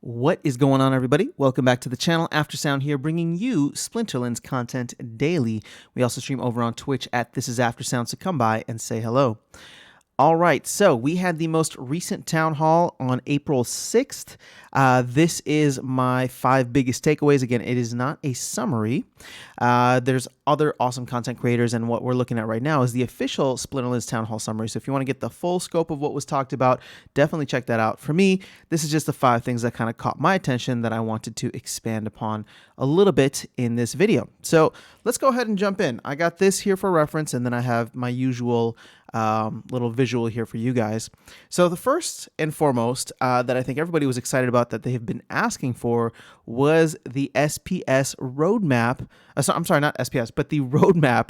What is going on, everybody? Welcome back to the channel. Aftersound here, bringing you Splinterlands content daily. We also stream over on Twitch at This Is Aftersound, so come by and say hello. All right, so we had the most recent town hall on April 6th. This is my 5 biggest takeaways. Again, it is not a summary. There's other awesome content creators, and what we're looking at right now is the official Splinterlands Town Hall summary. So if you want to get the full scope of what was talked about, definitely check that out. For me, this is just the 5 things that kind of caught my attention that I wanted to expand upon a little bit in this video. So let's go ahead and jump in. I got this here for reference, and then I have my usual little visual here for you guys. So the first and foremost that I think everybody was excited about that they have been asking for was the SPS roadmap. I'm sorry, not SPS, but the roadmap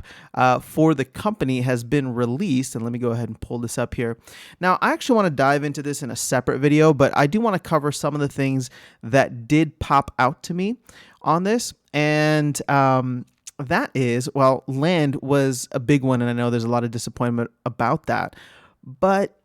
for the company has been released. And let me go ahead and pull this up here. Now, I actually want to dive into this in a separate video, but I do want to cover some of the things that did pop out to me on this. And that is, well, land was a big one, and I know there's a lot of disappointment about that, but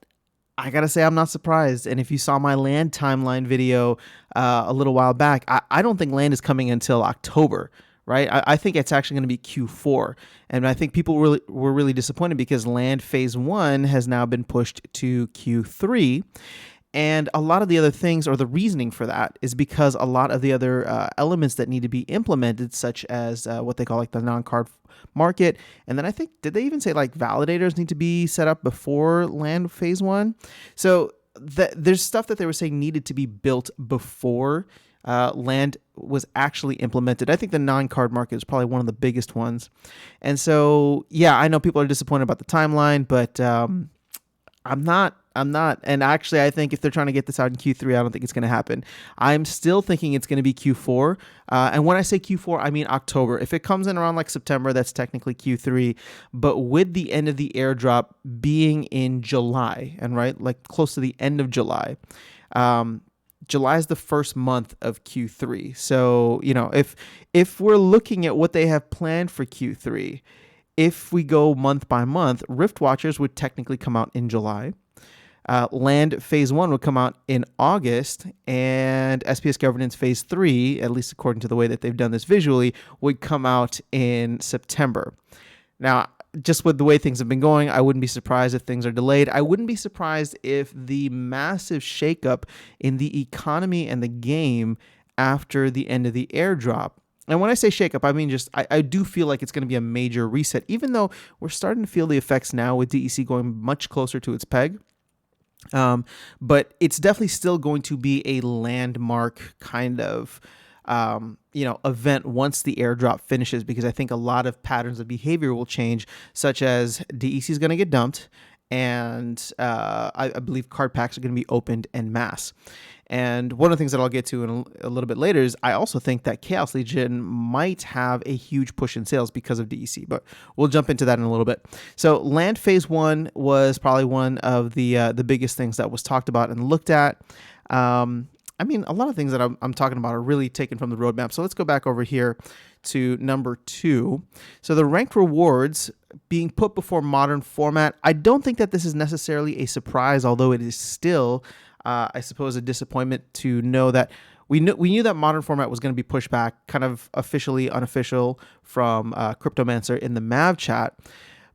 I gotta say I'm not surprised. And if you saw my land timeline video a little while back, I don't think land is coming until October, right? I think it's actually going to be Q4, and I think people were really disappointed because land phase 1 has now been pushed to Q3. And a lot of the other things, or the reasoning for that, is because a lot of the other elements that need to be implemented, such as what they call like the non-card market. And then I think, did they even say like validators need to be set up before land phase 1? So there's stuff that they were saying needed to be built before land was actually implemented. I think the non-card market is probably one of the biggest ones. And so, yeah, I know people are disappointed about the timeline, but I'm not. And actually, I think if they're trying to get this out in Q3, I don't think it's going to happen. I'm still thinking it's going to be Q4. And when I say Q4, I mean October. If it comes in around like September, that's technically Q3. But with the end of the airdrop being in July, and right, like close to the end of July, July is the first month of Q3. So, you know, if we're looking at what they have planned for Q3, if we go month by month, Rift Watchers would technically come out in July. Land phase 1 would come out in August, and SPS governance phase 3, at least according to the way that they've done this visually, would come out in September. Now, just with the way things have been going, I wouldn't be surprised if things are delayed. I wouldn't be surprised if the massive shakeup in the economy and the game after the end of the airdrop. And when I say shakeup, I mean just I do feel like it's going to be a major reset, even though we're starting to feel the effects now with DEC going much closer to its peg. But it's definitely still going to be a landmark kind of, event once the airdrop finishes, because I think a lot of patterns of behavior will change, such as DEC is going to get dumped, and I believe card packs are going to be opened en masse. And one of the things that I'll get to in a little bit later is I also think that Chaos Legion might have a huge push in sales because of DEC, but we'll jump into that in a little bit. So land phase 1 was probably one of the biggest things that was talked about and looked at. I mean, a lot of things that I'm talking about are really taken from the roadmap. So let's go back over here to number 2. So the ranked rewards being put before modern format. I don't think that this is necessarily a surprise, although it is still, I suppose, a disappointment to know that we knew that modern format was going to be pushed back, kind of officially unofficial from Cryptomancer in the Mav chat.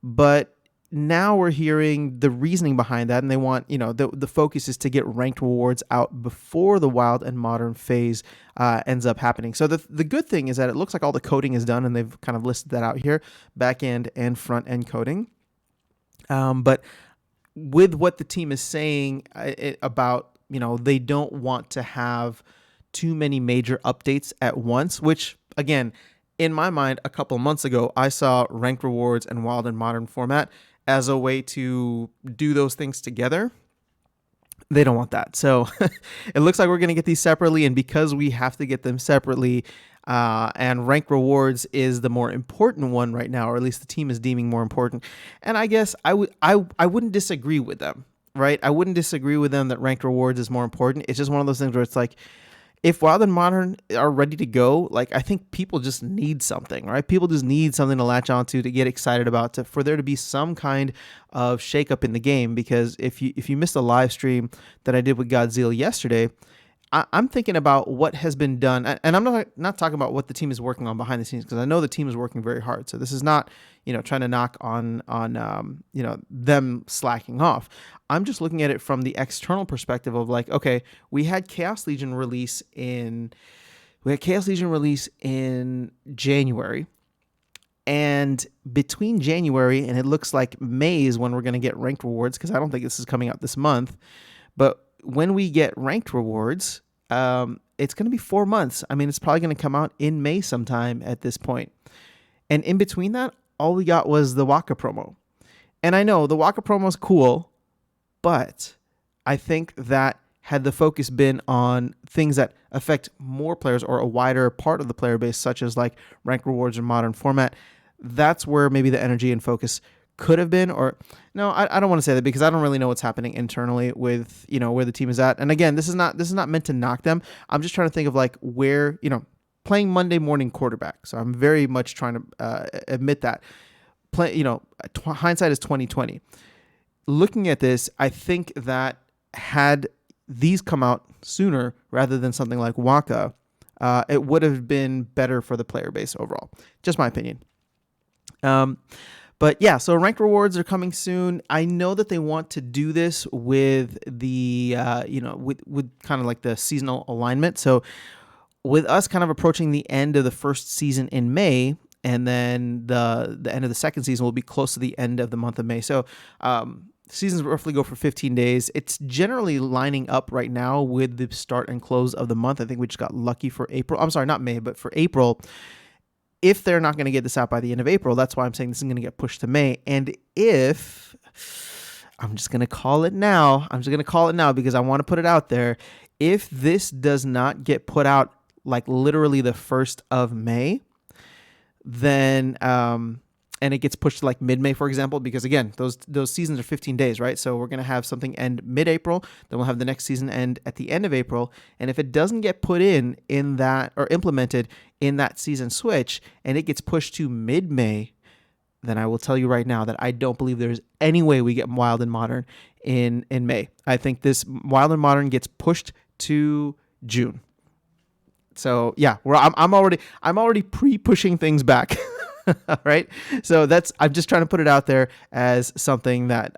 But now we're hearing the reasoning behind that, and they want, the focus is to get ranked rewards out before the wild and modern phase ends up happening. So the good thing is that it looks like all the coding is done, and they've kind of listed that out here, back end and front end coding. But with what the team is saying about, they don't want to have too many major updates at once, which, again, in my mind, a couple of months ago, I saw ranked rewards and wild and modern format as a way to do those things together. They don't want that. So it looks like we're going to get these separately. And because we have to get them separately, and rank rewards is the more important one right now, or at least the team is deeming more important. And I guess I wouldn't disagree with them, right? I wouldn't disagree with them that ranked rewards is more important. It's just one of those things where it's like, if Wild and Modern are ready to go, like, I think people just need something, right? People just need something to latch onto, to get excited about, for there to be some kind of shakeup in the game. Because if you missed a live stream that I did with Godzilla yesterday, I'm thinking about what has been done, and I'm not talking about what the team is working on behind the scenes, because I know the team is working very hard. So this is not, trying to knock on them slacking off. I'm just looking at it from the external perspective of like, okay, we had Chaos Legion release in January. And between January and it looks like May is when we're going to get ranked rewards, because I don't think this is coming out this month. But when we get ranked rewards, it's going to be 4 months. I mean, it's probably going to come out in May sometime at this point. And in between that, all we got was the Waka promo. And I know the Waka promo is cool, but I think that had the focus been on things that affect more players or a wider part of the player base, such as like rank rewards or modern format, that's where maybe the energy and focus could have been. Or no, I don't want to say that, because I don't really know what's happening internally with, where the team is at. And again, this is not meant to knock them. I'm just trying to think of like where, playing Monday morning quarterback. So I'm very much trying to admit that hindsight is 2020. Looking at this, I think that had these come out sooner rather than something like Waka, it would have been better for the player base overall. Just my opinion. But yeah, so ranked rewards are coming soon. I know that they want to do this with the, with kind of like the seasonal alignment. So with us kind of approaching the end of the first season in May, and then the end of the second season will be close to the end of the month of May. So seasons roughly go for 15 days. It's generally lining up right now with the start and close of the month. I think we just got lucky for April. I'm sorry, not May, but for April. If they're not going to get this out by the end of April, that's why I'm saying this is going to get pushed to May. And if, I'm just going to call it now, because I want to put it out there. If this does not get put out like literally the 1st of May, then, and it gets pushed to like mid-May, for example, because again, those seasons are 15 days, right? So we're going to have something end mid-April, then we'll have the next season end at the end of April. And if it doesn't get put in that, or implemented in that season switch, and it gets pushed to mid-May, then I will tell you right now that I don't believe there's any way we get Wild and Modern in May. I think this Wild and Modern gets pushed to June. So yeah, I'm already pre-pushing things back. Right. So I'm just trying to put it out there as something that,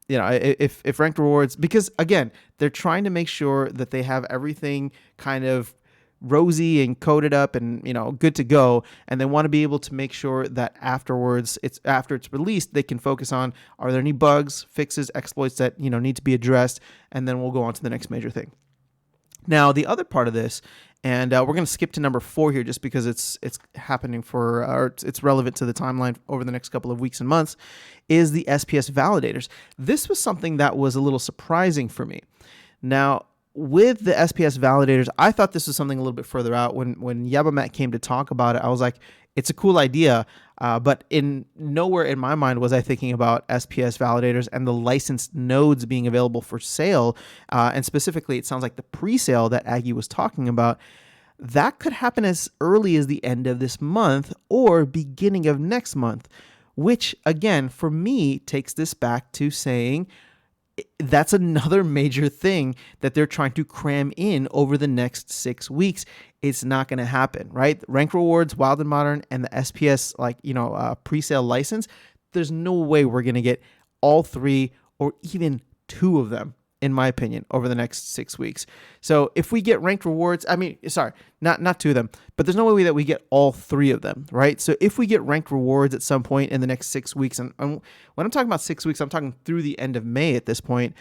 if ranked rewards, because again, they're trying to make sure that they have everything kind of rosy and coded up and, good to go. And they want to be able to make sure that afterwards, after it's released, they can focus on, are there any bugs, fixes, exploits that, need to be addressed? And then we'll go on to the next major thing. Now, the other part of this, and we're going to skip to number 4 here just because it's happening or it's relevant to the timeline over the next couple of weeks and months, is the SPS validators. This was something that was a little surprising for me. Now, with the SPS validators, I thought this was something a little bit further out. When Yabamat came to talk about it, I was like, it's a cool idea, but nowhere in my mind was I thinking about SPS validators and the licensed nodes being available for sale. And specifically, it sounds like the pre-sale that Aggie was talking about, that could happen as early as the end of this month or beginning of next month, which again, for me, takes this back to saying that's another major thing that they're trying to cram in over the next 6 weeks. It's not going to happen, right? Rank rewards, Wild and Modern, and the SPS, pre-sale license. There's no way we're going to get all 3 or even 2 of them, in my opinion, over the next 6 weeks. So if we get ranked rewards, not 2 of them, but there's no way that we get all 3 of them, right? So if we get ranked rewards at some point in the next 6 weeks, and when I'm talking about 6 weeks, I'm talking through the end of May at this point.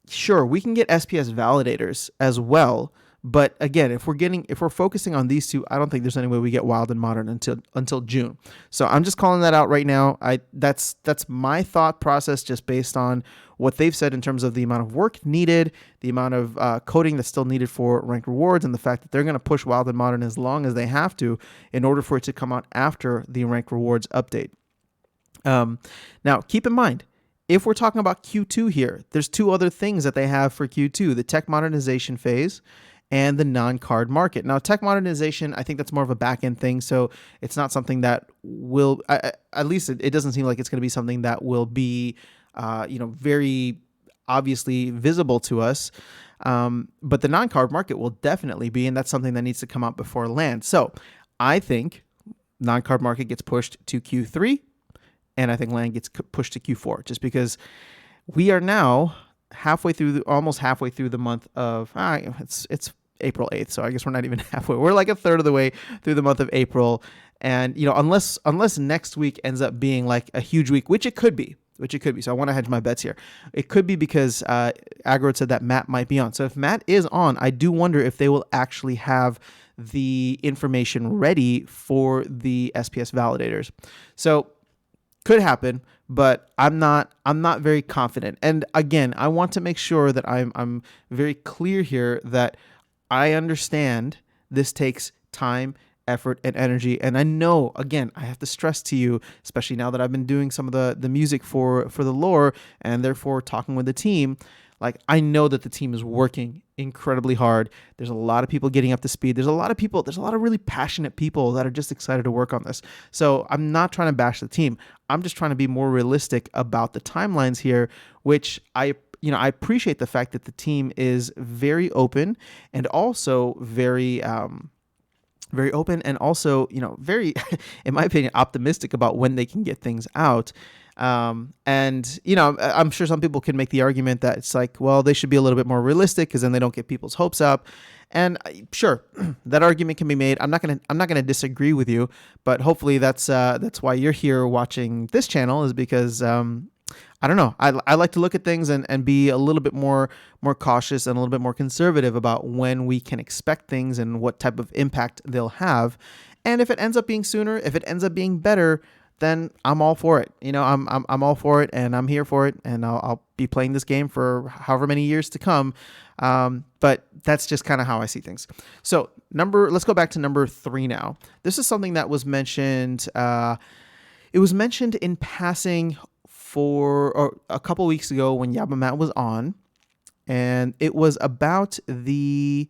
Sure, we can get SPS validators as well. But again, if we're focusing on these 2, I don't think there's any way we get Wild and Modern until June. So I'm just calling that out right now. That's my thought process, just based on what they've said in terms of the amount of work needed, the amount of coding that's still needed for ranked rewards, and the fact that they're going to push Wild and Modern as long as they have to in order for it to come out after the ranked rewards update. Now, keep in mind, if we're talking about Q2 here, there's 2 other things that they have for Q2, the tech modernization phase and the non-card market. Now, tech modernization, I think that's more of a back-end thing, so it's not something that will, at least it doesn't seem like it's going to be something that will be, very obviously visible to us. But the non-card market will definitely be, and that's something that needs to come out before land. So I think non-card market gets pushed to Q3, and I think land gets pushed to Q4, just because we are now almost halfway through the month of, it's April 8th. So I guess we're not even halfway. We're like a third of the way through the month of April. And, unless next week ends up being like a huge week, which it could be. So I want to hedge my bets here. It could be because Agro said that Matt might be on. So if Matt is on, I do wonder if they will actually have the information ready for the SPS validators. So could happen, but I'm not very confident. And again, I want to make sure that I'm very clear here that I understand this takes time, effort, and energy. And I know, again, I have to stress to you, especially now that I've been doing some of the music for the lore and therefore talking with the team, like I know that the team is working incredibly hard. There's a lot of people getting up to speed. There's a lot of really passionate people that are just excited to work on this. So I'm not trying to bash the team. I'm just trying to be more realistic about the timelines here, which I appreciate the fact that the team is very open and also very open and also, very, in my opinion, optimistic about when they can get things out. And, I'm sure some people can make the argument that it's like, well, they should be a little bit more realistic because then they don't get people's hopes up. And sure, that argument can be made. I'm not gonna disagree with you, but hopefully that's why you're here watching this channel, is because I don't know. I like to look at things and be a little bit more cautious and a little bit more conservative about when we can expect things and what type of impact they'll have. And if it ends up being sooner, if it ends up being better, then I'm all for it. I'm all for it, and I'm here for it, and I'll be playing this game for however many years to come. But that's just kind of how I see things. So let's go back to number 3 now. This is something that was mentioned. It was mentioned in passing for a couple weeks ago when Yabamat was on, and it was about the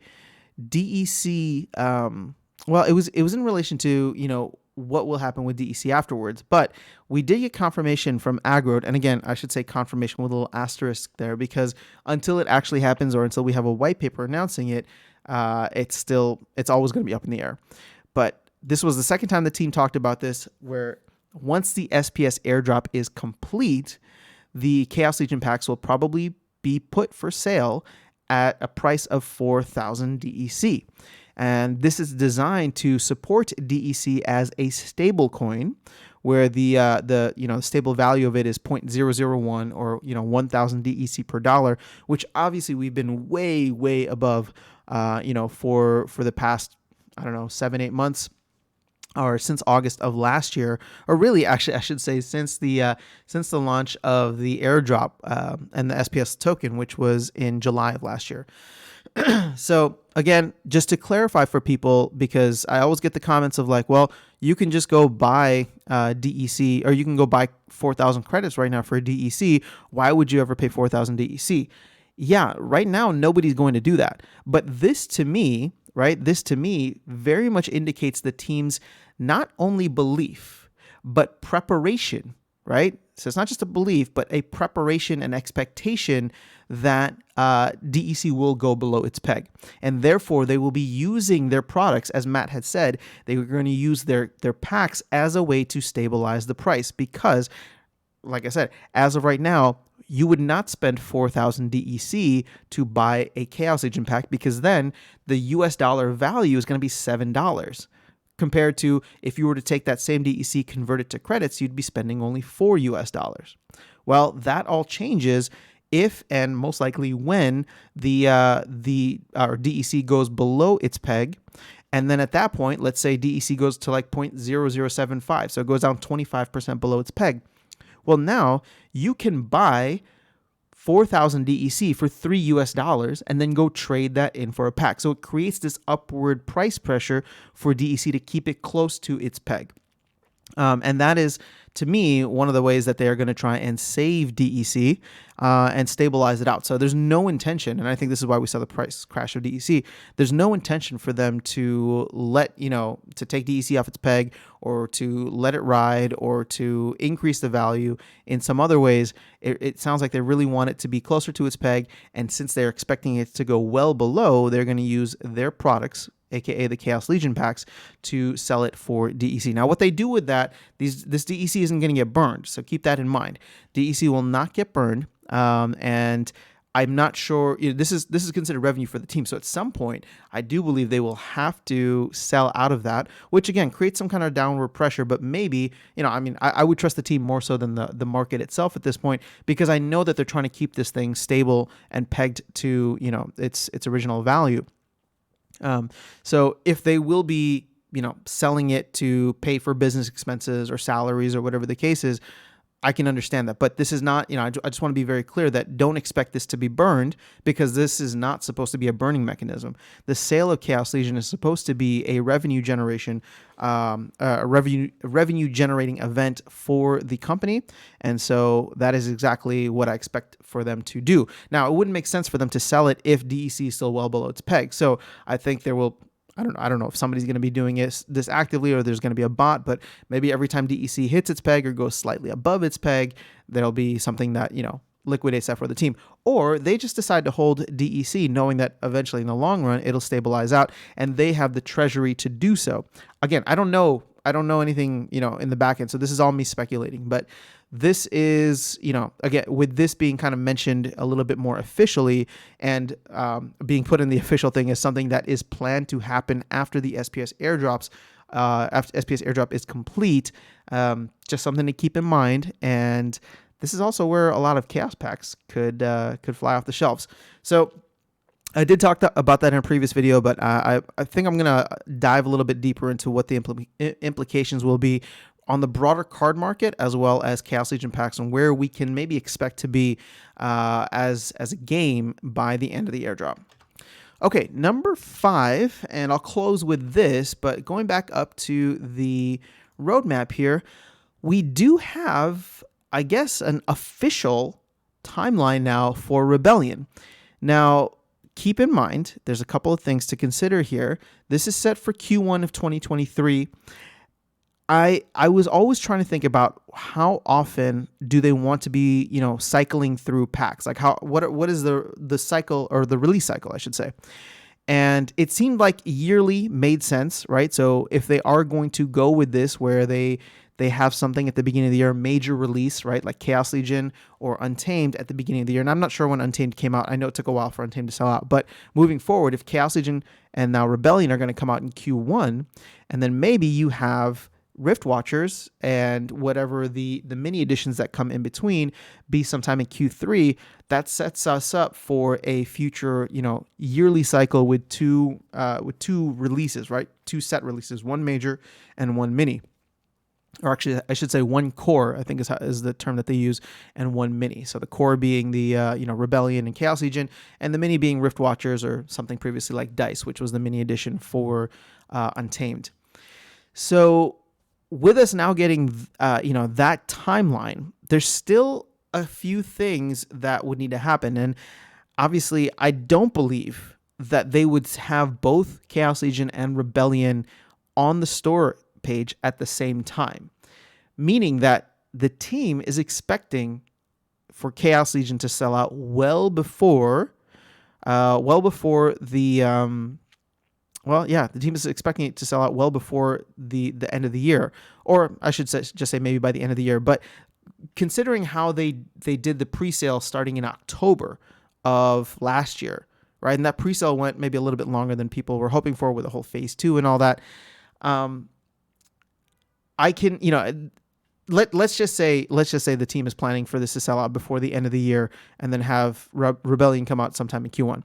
DEC. Well, it was in relation to what will happen with DEC afterwards. But we did get confirmation from Agro, and again, I should say confirmation with a little asterisk there, because until it actually happens or until we have a white paper announcing it, it's always going to be up in the air. But this was the second time the team talked about this, where once the SPS airdrop is complete, the Chaos Legion packs will probably be put for sale at a price of 4,000 DEC. And this is designed to support DEC as a stable coin, where the stable value of it is 0.001 or 1,000 DEC per dollar, which obviously we've been way above for the past 7-8 months, or since August of last year, or really actually I should say since the launch of the airdrop and the SPS token, which was in July of last year. So again, just to clarify for people, because I always get the comments of like, well, you can just go buy DEC, or you can go buy 4,000 credits right now for DEC. Why would you ever pay 4,000 DEC? Yeah, right now, nobody's going to do that. But this to me very much indicates the team's not only belief, but preparation, right? So it's not just a belief, but a preparation and expectation that DEC will go below its peg. And therefore, they will be using their products, as Matt had said, they were going to use their packs as a way to stabilize the price. Because, like I said, as of right now, you would not spend 4,000 DEC to buy a Chaos Agent pack, because then the US dollar value is going to be $7. Compared to if you were to take that same DEC, convert it to credits, you'd be spending only $4 US. Well, that all changes if, and most likely when, the DEC goes below its peg. And then at that point, let's say DEC goes to like 0.0075, so it goes down 25% below its peg. Well, now you can buy 4,000 DEC for $3 US and then go trade that in for a pack. So it creates this upward price pressure for DEC to keep it close to its peg. And that is, to me, one of the ways that they are going to try and save DEC and stabilize it out. So there's no intention, and I think this is why we saw the price crash of DEC. There's no intention for them to to take DEC off its peg, or to let it ride, or to increase the value in some other ways. It sounds like they really want it to be closer to its peg, and since they're expecting it to go well below, they're going to use their products, aka the Chaos Legion packs, to sell it for DEC. Now, what they do with that, this DEC isn't going to get burned, so keep that in mind. DEC will not get burned, and I'm not sure. This is considered revenue for the team, so at some point, I do believe they will have to sell out of that, which again creates some kind of downward pressure. But maybe, I would trust the team more so than the market itself at this point, because I know that they're trying to keep this thing stable and pegged to its original value. So if they will be, selling it to pay for business expenses or salaries or whatever the case is, I can understand that. But this is not, I just want to be very clear that don't expect this to be burned, because this is not supposed to be a burning mechanism. The sale of Chaos Legion is supposed to be a revenue generation, revenue generating event for the company. And so that is exactly what I expect for them to do. Now, it wouldn't make sense for them to sell it if DEC is still well below its peg. So I think there will, I don't know if somebody's going to be doing this actively, or there's going to be a bot, but maybe every time DEC hits its peg or goes slightly above its peg, there'll be something that, liquidates that for the team. Or they just decide to hold DEC, knowing that eventually in the long run, it'll stabilize out, and they have the treasury to do so. Again, I don't know anything, in the back end. So this is all me speculating, but this is, again, with this being kind of mentioned a little bit more officially, and being put in the official thing as something that is planned to happen after the SPS airdrops, after SPS airdrop is complete, just something to keep in mind. And this is also where a lot of chaos packs could fly off the shelves. So I did talk about that in a previous video, but I think I'm going to dive a little bit deeper into what the implications will be on the broader card market, as well as Chaos Legion packs, and where we can maybe expect to be as a game by the end of the airdrop. Okay, number 5, and I'll close with this, but going back up to the roadmap here, we do have, I guess, an official timeline now for Rebellion. Now, keep in mind, there's a couple of things to consider here. This is set for Q1 of 2023. I was always trying to think about how often do they want to be, cycling through packs? Like what is the cycle, or the release cycle, I should say. And it seemed like yearly made sense, right? So if they are going to go with this, where they have something at the beginning of the year, major release, right? Like Chaos Legion or Untamed at the beginning of the year. And I'm not sure when Untamed came out. I know it took a while for Untamed to sell out. But moving forward, if Chaos Legion and now Rebellion are going to come out in Q1, and then maybe you have Rift Watchers and whatever the mini editions that come in between be sometime in Q3, that sets us up for a future, yearly cycle with two releases, right? 2 set releases, one major and one mini. Or actually, I should say one core, I think is the term that they use, and one mini. So the core being the Rebellion and Chaos Legion, and the mini being Rift Watchers, or something previously like Dice, which was the mini edition for Untamed. So with us now getting that timeline, there's still a few things that would need to happen. And obviously, I don't believe that they would have both Chaos Legion and Rebellion on the store page at the same time, meaning that the team is expecting for Chaos Legion to sell out well before the the team is expecting it to sell out well before the end of the year, or I should just say maybe by the end of the year. But considering how they did the pre-sale starting in October of last year, right? And that pre-sale went maybe a little bit longer than people were hoping for, with the whole phase 2 and all that. I can, let's just say the team is planning for this to sell out before the end of the year, and then have Rebellion come out sometime in Q1.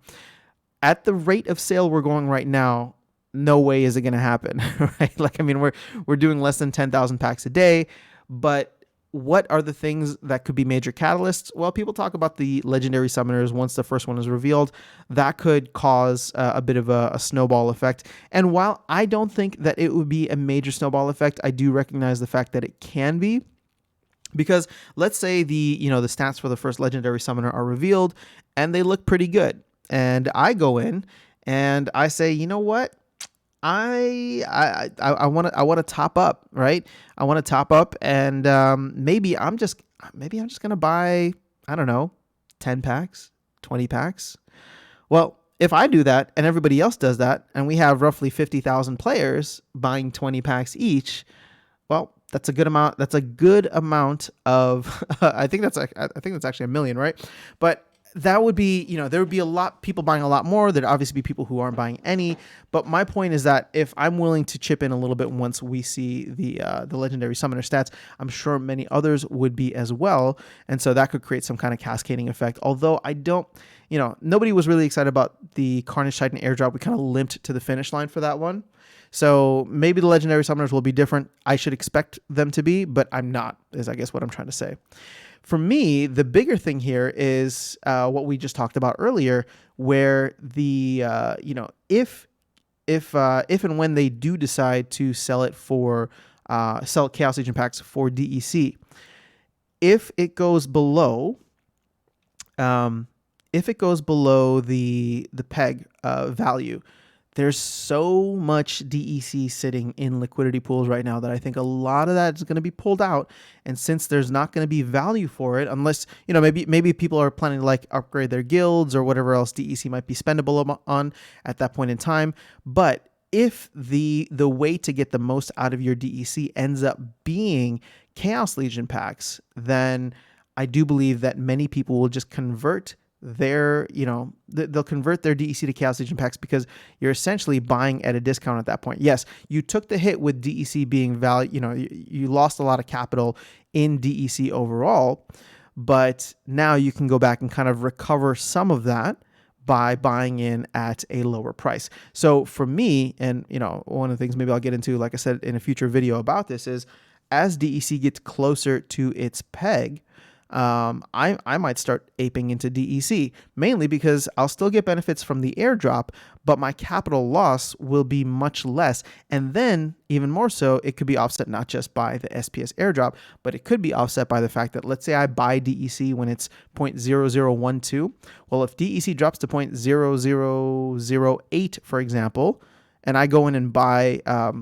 At the rate of sale we're going right now, no way is it going to happen, right? Like, I mean, we're doing less than 10,000 packs a day, but what are the things that could be major catalysts? Well, people talk about the legendary summoners once the first one is revealed. That could cause a bit of a snowball effect. And while I don't think that it would be a major snowball effect, I do recognize the fact that it can be. Because let's say the stats for the first legendary summoner are revealed and they look pretty good. And I go in and I say, you know what? I want to top up, right? I want to top up, and maybe I'm just gonna buy, I don't know, 10 packs, 20 packs. Well, if I do that and everybody else does that, and we have roughly 50,000 players buying 20 packs each, well, that's a good amount. That's a good amount of. I think that's actually 1 million, right? But that would be, there would be a lot people buying a lot more. There'd obviously be people who aren't buying any. But my point is that if I'm willing to chip in a little bit once we see the legendary summoner stats, I'm sure many others would be as well. And so that could create some kind of cascading effect. Although I don't, nobody was really excited about the Carnage Titan airdrop. We kind of limped to the finish line for that one. So maybe the legendary summoners will be different. I should expect them to be, but I'm not, is I guess what I'm trying to say. For me, the bigger thing here is what we just talked about earlier, where the if and when they do decide to sell it for sell Chaos Legion packs for DEC, if it goes below the peg value. There's so much DEC sitting in liquidity pools right now that I think a lot of that is going to be pulled out. And since there's not going to be value for it, unless, maybe people are planning to like upgrade their guilds or whatever else DEC might be spendable on at that point in time. But if the way to get the most out of your DEC ends up being Chaos Legion packs, then I do believe that many people will just convert they'll convert their DEC to Chaos Legion packs because you're essentially buying at a discount at that point. Yes, you took the hit with DEC being value, you lost a lot of capital in DEC overall, but now you can go back and kind of recover some of that by buying in at a lower price. So for me, and one of the things maybe I'll get into, like I said in a future video about this, is as DEC gets closer to its peg, I might start aping into DEC, mainly because I'll still get benefits from the airdrop, but my capital loss will be much less. And then, even more so, it could be offset not just by the SPS airdrop, but it could be offset by the fact that, let's say I buy DEC when it's 0.0012. Well, if DEC drops to 0.0008, for example, and I go in and buy a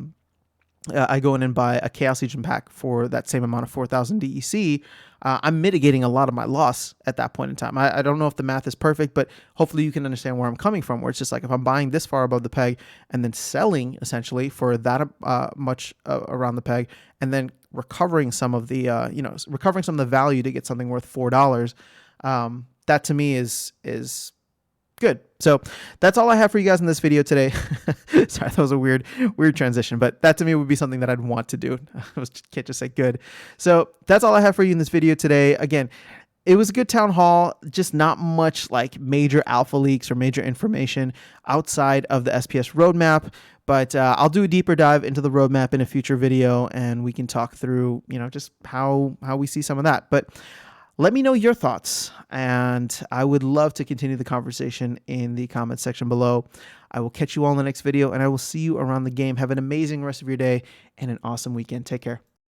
Chaos Legion pack for that same amount of 4,000 DEC, I'm mitigating a lot of my loss at that point in time. I don't know if the math is perfect, but hopefully you can understand where I'm coming from, where it's just like if I'm buying this far above the peg and then selling essentially for that much around the peg, and then recovering some of the value to get something worth $4, that to me is good. So that's all I have for you guys in this video today. Sorry, that was a weird transition, but that to me would be something that I'd want to do. I can't just say good. So that's all I have for you in this video today. Again, it was a good town hall, just not much like major alpha leaks or major information outside of the SPS roadmap. But I'll do a deeper dive into the roadmap in a future video, and we can talk through, just how we see some of that. But let me know your thoughts, and I would love to continue the conversation in the comments section below. I will catch you all in the next video, and I will see you around the game. Have an amazing rest of your day and an awesome weekend. Take care.